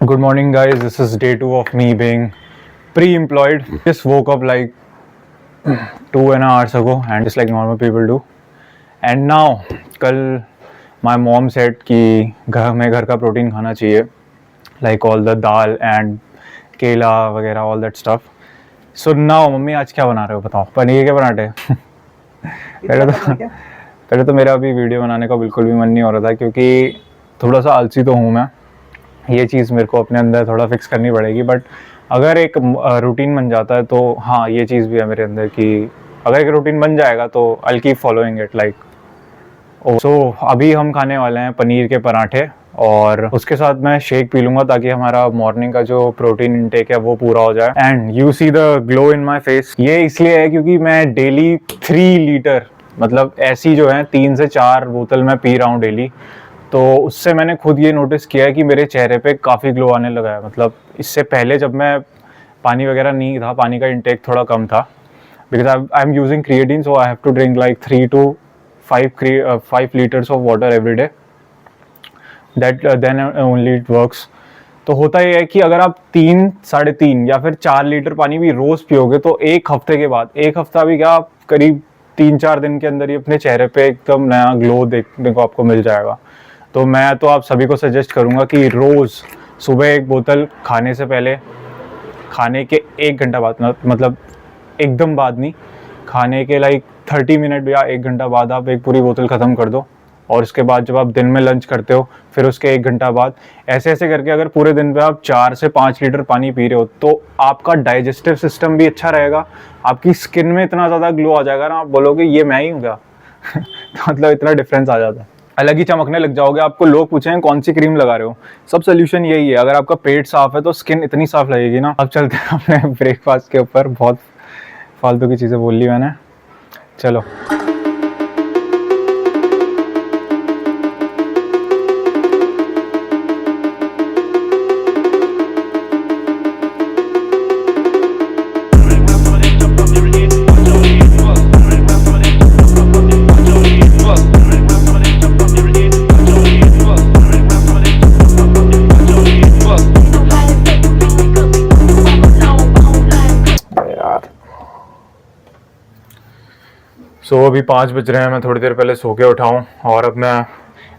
Good morning, guys. This is day 2 of me being pre-employed. Just woke up like 2.5 hours ago, and just like normal people do. And now, कल my mom said कि घर का protein खाना चाहिए, like all the dal and केला वगैरह all that stuff. So now mummy आज क्या बना रहे हो बताओ? पनीर के पराठे? पहले तो मेरा अभी वीडियो बनाने का बिल्कुल भी मन नहीं हो रहा था, क्योंकि थोड़ा सा आलसी तो हूँ मैं. ये चीज़ मेरे को अपने अंदर थोड़ा फिक्स करनी पड़ेगी. बट अगर एक रूटीन बन जाता है तो हाँ, ये चीज़ भी है मेरे अंदर कि अगर एक रूटीन बन जाएगा तो I keep following it like. So अभी हम खाने वाले हैं पनीर के पराठे, और उसके साथ मैं शेक पी लूँगा ताकि हमारा मॉर्निंग का जो प्रोटीन इंटेक है वो पूरा हो जाए. And you see the glow in my face. ये इसलिए है क्योंकि मैं डेली 3 लीटर मतलब ऐसी जो है 3 से 4 बोतल मैं पी रहा हूँ डेली. तो उससे मैंने खुद ये नोटिस किया है कि मेरे चेहरे पे काफ़ी ग्लो आने लगा है. मतलब इससे पहले जब मैं पानी वगैरह नहीं था, पानी का इंटेक थोड़ा कम था, because I am using creatine, so I have to drink like 3 to 5 litres of water every day. That then only it works. तो होता ये है कि अगर आप 3, 3.5 या फिर 4 लीटर पानी भी रोज़ पियोगे तो एक हफ्ते के बाद, एक हफ्ता भी क्या, आप करीब 3-4 दिन के अंदर ही अपने चेहरे पे एकदम नया ग्लो देखने को आपको मिल जाएगा. तो मैं तो आप सभी को सजेस्ट करूँगा कि रोज़ सुबह एक बोतल खाने से पहले, खाने के 1 घंटा बाद, मतलब एकदम बाद नहीं, खाने के लाइक 30 मिनट या 1 घंटा बाद आप एक पूरी बोतल ख़त्म कर दो. और उसके बाद जब आप दिन में लंच करते हो फिर उसके 1 घंटा बाद, ऐसे ऐसे करके अगर पूरे दिन पे आप 4 से 5 लीटर पानी पी रहे हो तो आपका डाइजेस्टिव सिस्टम भी अच्छा रहेगा. आपकी स्किन में इतना ज़्यादा ग्लो आ जाएगा ना, आप बोलोगे ये मैं ही हूँ क्या. तो मतलब इतना डिफरेंस आ जाता है, अलग ही चमकने लग जाओगे. आपको लोग पूछेंगे कौन सी क्रीम लगा रहे हो, सब सोल्यूशन यही है. अगर आपका पेट साफ है तो स्किन इतनी साफ लगेगी ना. अब चलते हैं अपने ब्रेकफास्ट के ऊपर. बहुत फालतू की चीज़ें बोल ली मैंने, चलो. अभी 5 बज रहे हैं. मैं थोड़ी देर पहले सो के उठा हूँ और अब मैं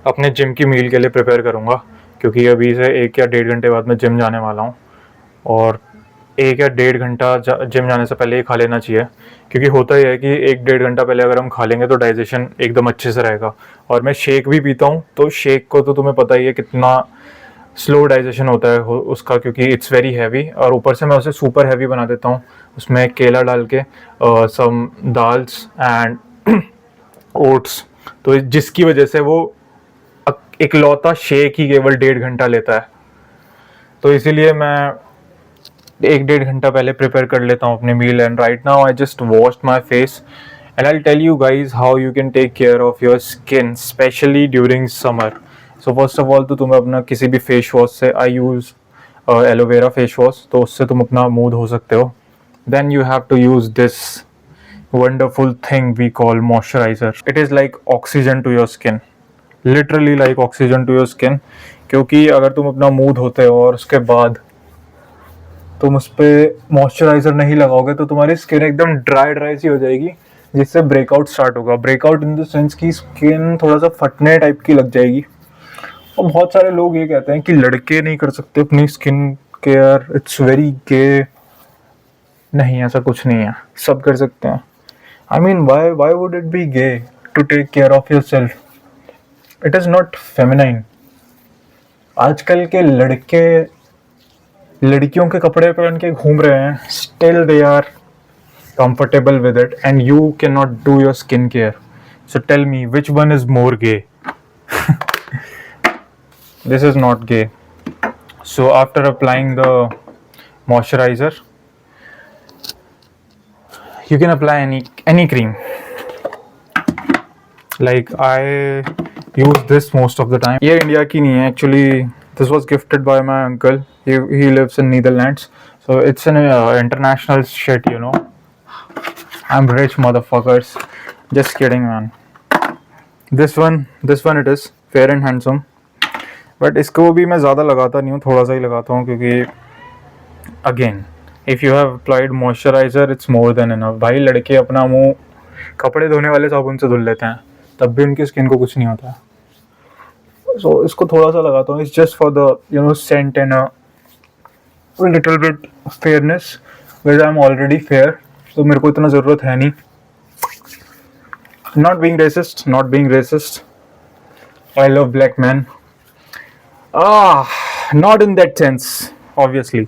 अपने जिम की मील के लिए प्रिपेयर करूँगा, क्योंकि अभी से 1 या 1.5 घंटे बाद मैं जिम जाने वाला हूँ. और 1 या 1.5 घंटा जिम जाने से पहले ही खा लेना चाहिए, क्योंकि होता ही है कि 1-1.5 घंटा पहले अगर हम खा लेंगे तो डाइजेशन एकदम अच्छे से रहेगा. और मैं शेक भी पीता हूँ, तो शेक को तो तुम्हें पता ही है कितना स्लो डाइजेशन होता है उसका, क्योंकि इट्स वेरी हैवी. और ऊपर से मैं उसे सुपर हैवी बना देता हूँ. उसमें केला डाल के, सम दाल्स एंड ओट्स, तो जिसकी वजह से वो इकलौता शेक ही केवल 1.5 घंटा लेता है. तो इसीलिए मैं 1-1.5 घंटा पहले प्रिपेयर कर लेता हूँ अपने meal. And right now I just washed my face and I tell you guys how you can take care of your skin, specially during summer. So first of all तो तुम्हें अपना किसी भी फेस वॉश से, I use aloe फेस face, wash उससे तुम अपना मुंह धो सकते हो. Then you have to use this wonderful thing we call moisturizer. It is like oxygen to your skin, literally like oxygen to your skin. क्योंकि अगर तुम अपना मुंह धोते हो और उसके बाद तुम उस पर मॉइस्चराइजर नहीं लगाओगे तो तुम्हारी स्किन एकदम ड्राई सी हो जाएगी, जिससे ब्रेकआउट स्टार्ट होगा. ब्रेकआउट इन द सेंस की स्किन थोड़ा सा फटने टाइप की लग जाएगी. और बहुत सारे लोग ये कहते हैं कि लड़के नहीं कर सकते अपनी स्किन केयर, इट्स वेरी गे. नहीं, ऐसा कुछ नहीं है, सब कर सकते हैं. I mean, why would it be gay to take care of yourself? It is not feminine. आजकल के लड़के लड़कियों के कपड़े पहन के घूम रहे हैं, still they are comfortable with it, and you cannot do your skin care. So tell me, which one is more gay? This is not gay. So after applying the moisturizer, you can apply any cream. Like I use this most of the time. ये India की नहीं है actually. This was gifted by my uncle. He lives in Netherlands, so it's an international shit, you know. I'm rich, motherfuckers. Just kidding, man. This one it is Fair and Handsome. But इसको भी मैं ज़्यादा लगाता नहीं हूँ, थोड़ा सा ही लगाता हूँ, क्योंकि again if you have applied moisturiser it's more than enough. भाई लड़के अपना मुंह कपड़े धोने वाले साबुन से धुल लेते हैं, तब भी उनकी स्किन को कुछ नहीं होता है। सो इसको थोड़ा सा लगाता हूँ, it's just for the scent and little bit fairness, because I am already fair, तो मेरे को इतना ज़रूरत है नहीं। Not being racist, I love black man, not in that sense obviously.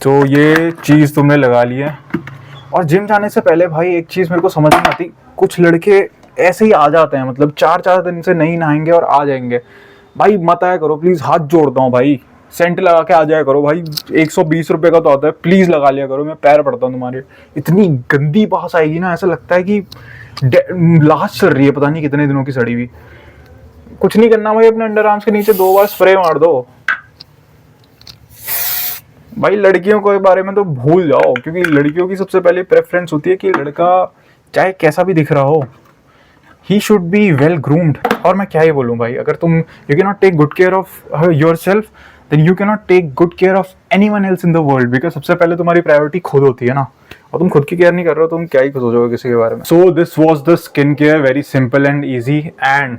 तो ये चीज़ तुमने लगा ली है। और जिम जाने से पहले भाई एक चीज़ मेरे को समझ नहीं आती, कुछ लड़के ऐसे ही आ जाते हैं, मतलब 4 दिन से नहीं नहाएंगे और आ जाएंगे। भाई मत आया करो प्लीज़, हाथ जोड़ता हूँ भाई, सेंट लगा के आ जाया करो भाई, 120 रुपये का तो आता है, प्लीज़ लगा लिया करो, मैं पैर पड़ता हूँ तुम्हारे। इतनी गंदी बास आएगी ना, ऐसा लगता है कि लाश चल रही है, पता नहीं कितने दिनों की सड़ी हुई। कुछ नहीं करना भाई, अपने अंडर आर्म्स के नीचे 2 बार स्प्रे मार दो भाई। लड़कियों के बारे में तो भूल जाओ, क्योंकि लड़कियों की सबसे पहले प्रेफरेंस होती है कि लड़का चाहे कैसा भी दिख रहा हो, he should be well groomed. और मैं क्या ही बोलूँ भाई, अगर तुम you can not take good care of yourself, then you can not take good care of anyone else in the world, because सबसे पहले तुम्हारी प्रायोरिटी खुद होती है ना, और तुम खुद की केयर नहीं कर रहे हो, तुम क्या ही सोचोगे किसी के बारे में। So this was the skin care, very simple and easy. And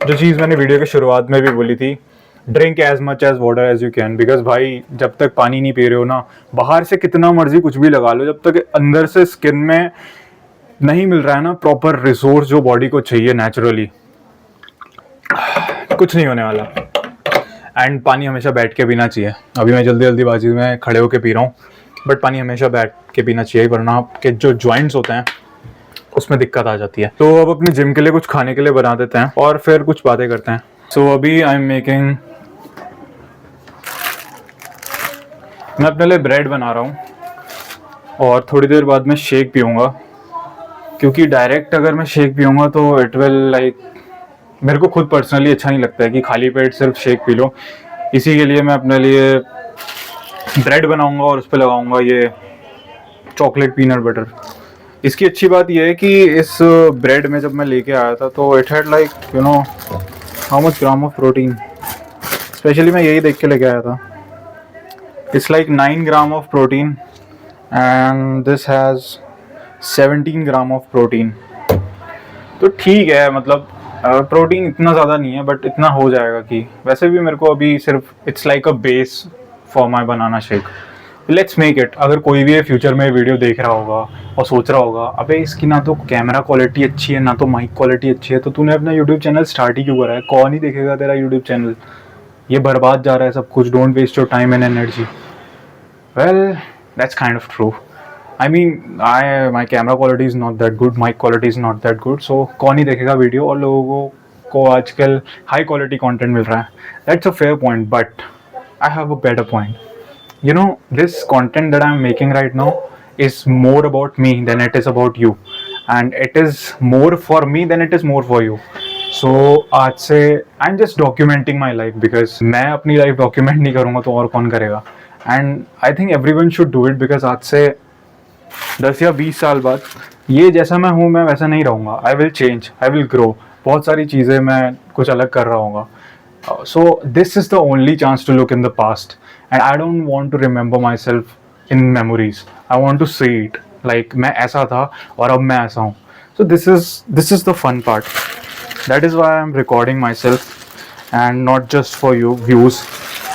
जो चीज़ मैंने वीडियो के शुरुआत में भी बोली थी, drink as much as water as you can, because भाई जब तक पानी नहीं पी रहे हो ना, बाहर से कितना मर्जी कुछ भी लगा लो, जब तक अंदर से स्किन में नहीं मिल रहा है ना प्रॉपर रिसोर्स जो बॉडी को चाहिए नेचुरली, कुछ नहीं होने वाला। एंड पानी हमेशा बैठ के पीना चाहिए। अभी मैं जल्दीबाजी में खड़े होके पी रहा हूँ, बट पानी हमेशा बैठ के पीना चाहिए, वरना आपके जो जॉइंट्स होते हैं उसमें दिक्कत आ जाती है। तो अब अपने जिम के लिए कुछ खाने के लिए बना देते हैं और फिर कुछ बातें करते हैं। सो अभी आई एम मेकिंग, मैं अपने लिए ब्रेड बना रहा हूँ और थोड़ी देर बाद मैं शेक पीऊँगा, क्योंकि डायरेक्ट अगर मैं शेक पीऊँगा तो इट विल लाइक, मेरे को खुद पर्सनली अच्छा नहीं लगता है कि खाली पेट सिर्फ शेक पी लो। इसी के लिए मैं अपने लिए ब्रेड बनाऊँगा और उस पर लगाऊँगा ये चॉकलेट पीनट बटर। इसकी अच्छी बात यह है कि इस ब्रेड में जब मैं लेके आया था तो it had like you know how much gram of protein, specially मैं यही देख के लेके आया था। It's like 9 gram of protein and this has 17 gram of protein. तो ठीक है, मतलब प्रोटीन इतना ज़्यादा नहीं है, बट इतना हो जाएगा कि वैसे भी मेरे को अभी सिर्फ it's like a base for my banana shake. Let's make it. अगर कोई भी फ्यूचर में वीडियो देख रहा होगा और सोच रहा होगा अबे इसकी ना तो कैमरा क्वालिटी अच्छी है ना तो माइक क्वालिटी अच्छी है, तो तूने अपना यूट्यूब चैनल स्टार्ट ही क्यों करा है? कौन ही देखेगा तेरा यूट्यूब चैनल? ये बर्बाद जा रहा है सब कुछ। Don't waste your time and energy. Well that's kind of true. I mean, my camera quality is not that good, mic quality is not that good, so कौन ही देखेगा वीडियो? और लोगों को आजकल हाई क्वालिटी कंटेंट मिल रहा है। That's a fair point, but I have a better point. You know, this content that I'm making right now is more about me than it is about you, and it is more for me than it is more for you. So आज से I'm just documenting my life, because मैं अपनी life document नहीं करूँगा तो और कौन करेगा? And I think everyone should do it, because आज से 10 या 20 साल बाद ये जैसा मैं हूँ मैं वैसा नहीं रहूँगा। I will change, I will grow. बहुत सारी चीज़ें मैं कुछ अलग कर रहा हूँ। So this is the only chance to look in the past, and I don't want to remember myself in memories. I want to see it like मैं ऐसा था और अब मैं ऐसा हूँ। So this is the fun part. That is why I am recording myself and not just for you views.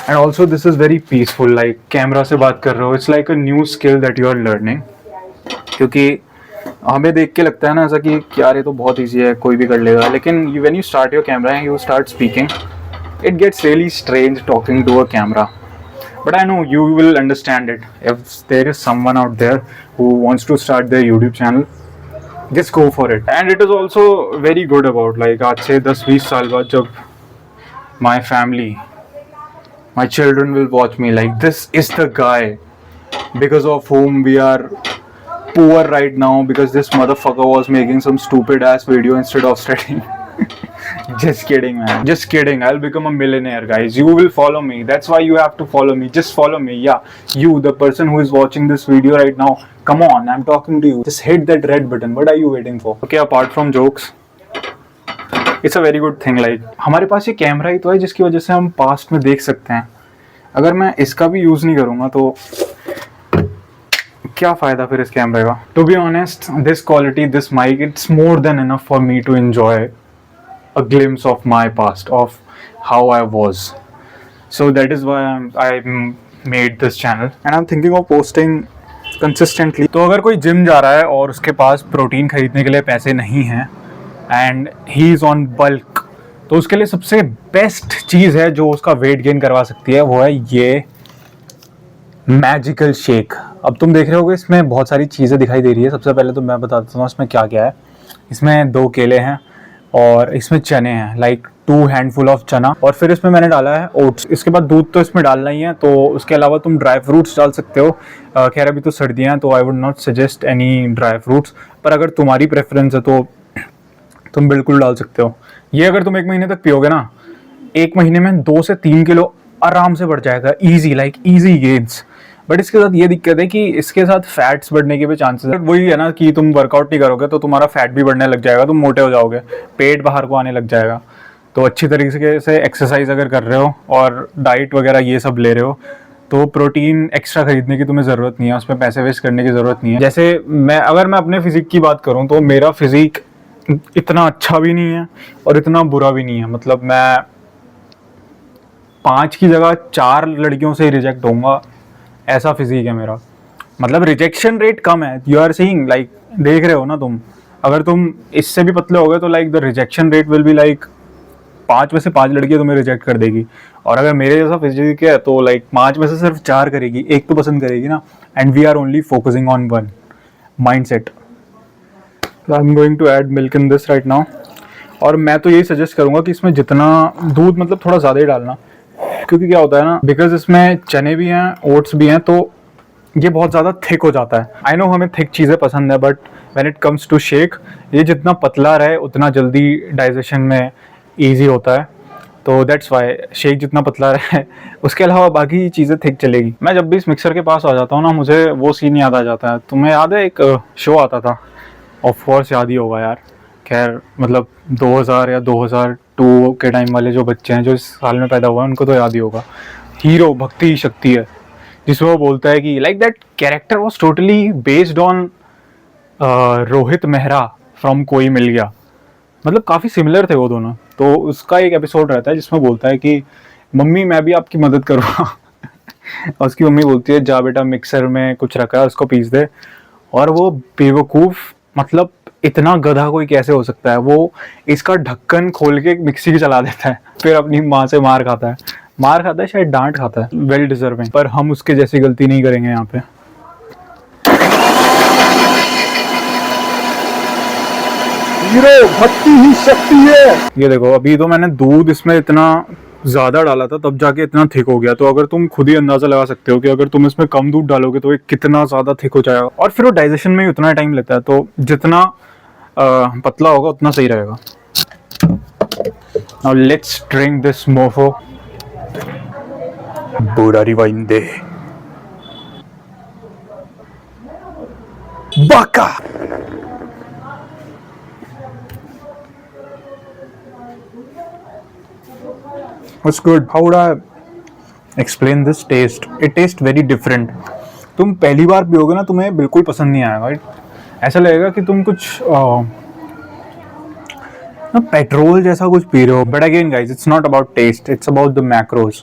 And also this is very peaceful. Like camera से बात कर रहे हो, it's like a new skill that you are learning. क्योंकि हमें देख के लगता है ना ऐसा कि यार ये तो बहुत ईजी है, कोई भी कर लेगा, लेकिन when you start your camera and you start speaking, it gets really strange talking to a camera. But I know you will understand it. If there is someone out there who wants to start their YouTube channel, just go for it. And it is also very good about like आज से 10-20 साल बाद जब my family, my children will watch me like this is the guy because of whom we are poor right now, because this motherfucker was making some stupid ass video instead of studying. Just kidding, man. Just kidding. I'll become a millionaire, guys. You will follow me. That's why you have to follow me. Just follow me. Yeah, you, the person who is watching this video right now, come on, I'm talking to you. Just hit that red button. What are you waiting for? Okay, apart from jokes, it's a very good thing. Like हमारे पास ये camera ही तो है जिसकी वजह से हम past में देख सकते हैं। अगर मैं इसका भी यूज़ नहीं करूँगा तो क्या फ़ायदा फिर इस कैमरे का। To be honest, this quality, this mic, it's more than enough for me to enjoy a glimpse of my past, of how I was. So that is why I made this channel and I'm thinking of posting consistently. तो अगर कोई gym जा रहा है और उसके पास protein खरीदने के लिए पैसे नहीं हैं and he is on bulk, तो उसके लिए सबसे बेस्ट चीज़ है जो उसका वेट गेन करवा सकती है, वो है ये मैजिकल शेक। अब तुम देख रहे होगे इसमें बहुत सारी चीज़ें दिखाई दे रही है। सबसे पहले तो मैं बता देता हूँ इसमें क्या क्या है। इसमें 2 केले हैं और इसमें चने हैं, लाइक 2 हैंडफुल ऑफ चना, और फिर इसमें मैंने डाला है ओट्स। इसके बाद दूध तो इसमें डालना ही है, तो उसके अलावा तुम ड्राई फ्रूट्स डाल सकते हो। खैर अभी तो सर्दियाँ हैं तो I would not suggest any dry fruits, पर अगर तुम्हारी प्रेफरेंस है तो तुम बिल्कुल डाल सकते हो। ये अगर तुम 1 महीने तक पियोगे ना, 1 महीने में 2 से 3 किलो आराम से बढ़ जाएगा, easy, like easy gains. But इसके साथ ये दिक्कत है कि इसके साथ फैट्स बढ़ने के भी चांसेस है। वही है ना कि तुम वर्कआउट नहीं करोगे तो तुम्हारा फैट भी बढ़ने लग जाएगा, तुम मोटे हो जाओगे, पेट बाहर को आने लग जाएगा। तो अच्छी तरीके से एक्सरसाइज अगर कर रहे हो और डाइट वगैरह ये सब ले रहे हो तो प्रोटीन एक्स्ट्रा खरीदने की तुम्हें ज़रूरत नहीं है, उसमें पैसे वेस्ट करने की ज़रूरत नहीं है। जैसे अगर मैं अपने फिजिक की बात करूँ तो मेरा फिजिक इतना अच्छा भी नहीं है और इतना बुरा भी नहीं है। मतलब मैं 5 की जगह 4 लड़कियों से ही रिजेक्ट होऊंगा, ऐसा फिजिक है मेरा। मतलब रिजेक्शन रेट कम है, यू आर सीइंग, लाइक देख रहे हो ना तुम। अगर तुम इससे भी पतले हो गए तो like the rejection rate will be like 5 में से 5 लड़कियां तुम्हें रिजेक्ट कर देगी। और अगर मेरे जैसा फिजिक है तो लाइक 5 में से सिर्फ 4 करेगी, 1 तो पसंद करेगी ना। And we are only focusing on one mindset. I am going to add milk in this right now. और मैं तो यही सजेस्ट करूंगा कि इसमें जितना दूध, मतलब थोड़ा ज़्यादा ही डालना, क्योंकि क्या होता है ना, बिकॉज इसमें चने भी हैं, ओट्स भी हैं, तो ये बहुत ज़्यादा थिक हो जाता है। आई नो हमें थिक चीज़ें पसंद है, but when it comes to shake, ये जितना पतला रहे उतना जल्दी डाइजेशन में ईजी होता है। तो दैट्स वाई शेक जितना पतला रहे उसके अलावा बाकी चीज़ें थिक चलेगी। मैं जब भी इस मिक्सर के पास आ जाता हूँ ना, मुझे वो सीन याद आ जाता है। तुम्हें याद है एक शो आता था, ऑफ कोर्स याद ही होगा यार। खैर मतलब 2000 या 2002 के टाइम वाले जो बच्चे हैं जो इस साल में पैदा हुए हैं उनको तो याद ही होगा। हीरो भक्ति शक्ति है, जिसमें वो बोलता है कि like that character was totally based on Rohit Mehra from कोई मिल गया। मतलब काफ़ी सिमिलर थे वो दोनों। तो उसका एक एपिसोड रहता है जिसमें बोलता है कि मम्मी मैं भी आपकी मदद करूँगा और उसकी मम्मी बोलती है जा बेटा मिक्सर में कुछ रखा है उसको पीस दे। और वो बेवकूफ़, मतलब इतना गधा कोई कैसे हो सकता है, वो इसका ढक्कन खोल के मिक्सी चला देता है, फिर अपनी माँ से मार खाता है, शायद डांट खाता है, वेल डिजर्विंग। पर हम उसके जैसी गलती नहीं करेंगे यहाँ पे। हीरो भक्ति ही शक्ति है। ये देखो अभी तो मैंने दूध इसमें इतना ज़्यादा डाला था तब जाके इतना थिक हो गया। तो अगर तुम खुद ही अंदाज़ा लगा सकते हो कि अगर तुम इसमें कम दूध डालोगे तो ये कितना ज़्यादा थिक हो जाएगा। और फिर वो डाइजेशन में ही उतना टाइम लेता है, तो जितना पतला होगा उतना सही रहेगा। Now let's drink this mofo. बुरा रिवाइंड दे बाका। It's good. How would I explain this taste? It tastes very different. तुम पहली बार पियोगे ना, तुम्हें बिल्कुल पसंद नहीं आएगा। ऐसा लगेगा कि तुम कुछ पेट्रोल जैसा कुछ पी रहे हो। But again guys, it's not about taste. It's about the macros.